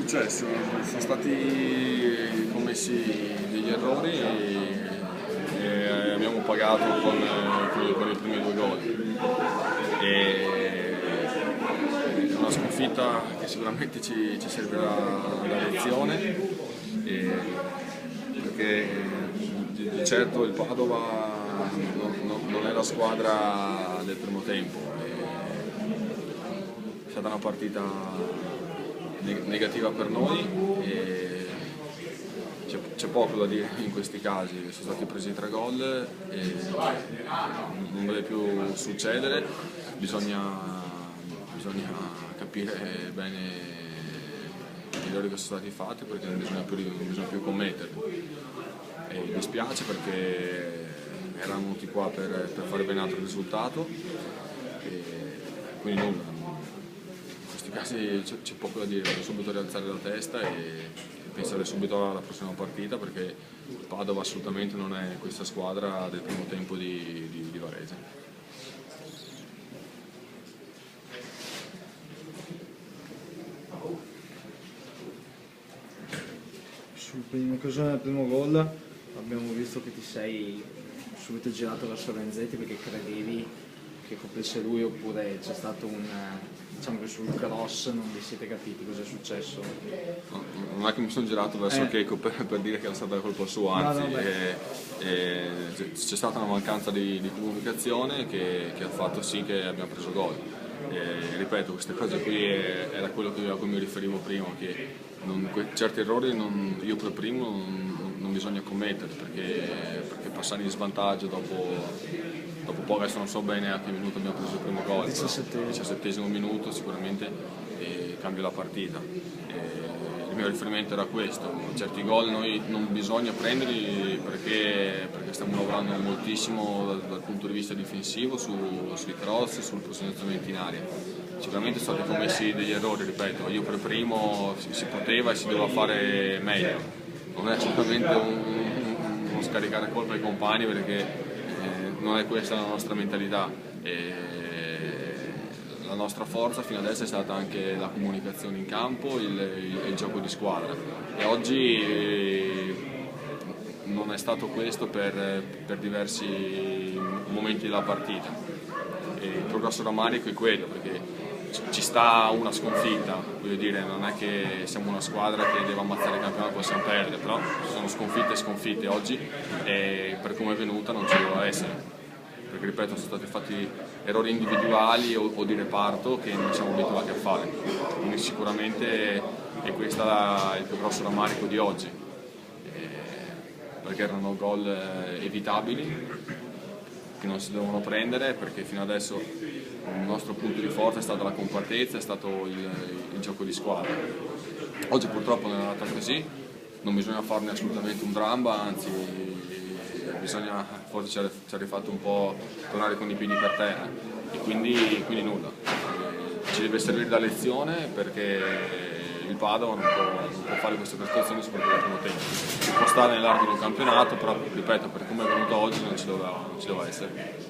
successo? Sono stati commessi degli errori e abbiamo pagato con i primi due gol. È una sconfitta che sicuramente ci servirà da lezione, perché di certo il Padova non è la squadra del primo tempo. È stata una partita negativa per noi e c'è poco da dire in questi casi. Sono stati presi 3 gol e non deve più succedere, bisogna capire bene gli errori che sono stati fatti, perché non bisogna più commetterli. E mi dispiace perché eravamo venuti qua per fare ben altro risultato, e quindi nulla. In questi casi c'è poco da dire, devo subito rialzare la testa e pensare subito alla prossima partita, perché Padova assolutamente non è questa squadra del primo tempo di Varese. In occasione del primo gol abbiamo visto che ti sei subito girato verso Renzetti perché credevi che coprisse lui, oppure c'è stato diciamo che sul cross non vi siete capiti cosa è successo? No, non è che mi sono girato verso Checo per dire che era stata colpa sua, anzi c'è stata una mancanza di comunicazione che ha fatto sì che abbiamo preso gol. Ripeto, queste cose qui era quello a cui mi riferivo prima, che certi errori io per primo non bisogna commetterli, perché passare in svantaggio dopo poco, adesso non so bene a che minuto abbiamo preso il primo gol, 17° minuto sicuramente, cambia la partita. Il mio riferimento era questo: certi gol noi non bisogna prenderli perché stiamo lavorando moltissimo dal punto di vista difensivo, sui cross, sul posizionamento in aria. Sicuramente sono stati commessi degli errori, ripeto, io per primo si poteva e si doveva fare meglio. Non è assolutamente uno scaricare colpa ai compagni, perché non è questa la nostra mentalità. La nostra forza fino adesso è stata anche la comunicazione in campo, il gioco di squadra, e oggi non è stato questo per diversi momenti della partita. Il progresso rammarico è quello, perché ci sta una sconfitta, voglio dire, non è che siamo una squadra che deve ammazzare il campionato e possiamo perdere, però ci sono sconfitte e sconfitte oggi, e per come è venuta non ci doveva essere, perché ripeto, sono stati fatti errori individuali o di reparto che non siamo abituati a fare. Quindi sicuramente è questo il più grosso rammarico di oggi, perché erano gol evitabili che non si devono prendere, perché fino adesso il nostro punto di forza è stata la compattezza, è stato il gioco di squadra. Oggi purtroppo non è andata così, non bisogna farne assolutamente un dramma, anzi forse ci ha rifatto un po' tornare con i piedi per terra, e quindi nulla. Ci deve servire da lezione, perché il Padova non può fare queste prestazioni soprattutto al primo tempo. Può stare nell'arco del campionato, però ripeto, per come è venuto oggi non ci doveva essere.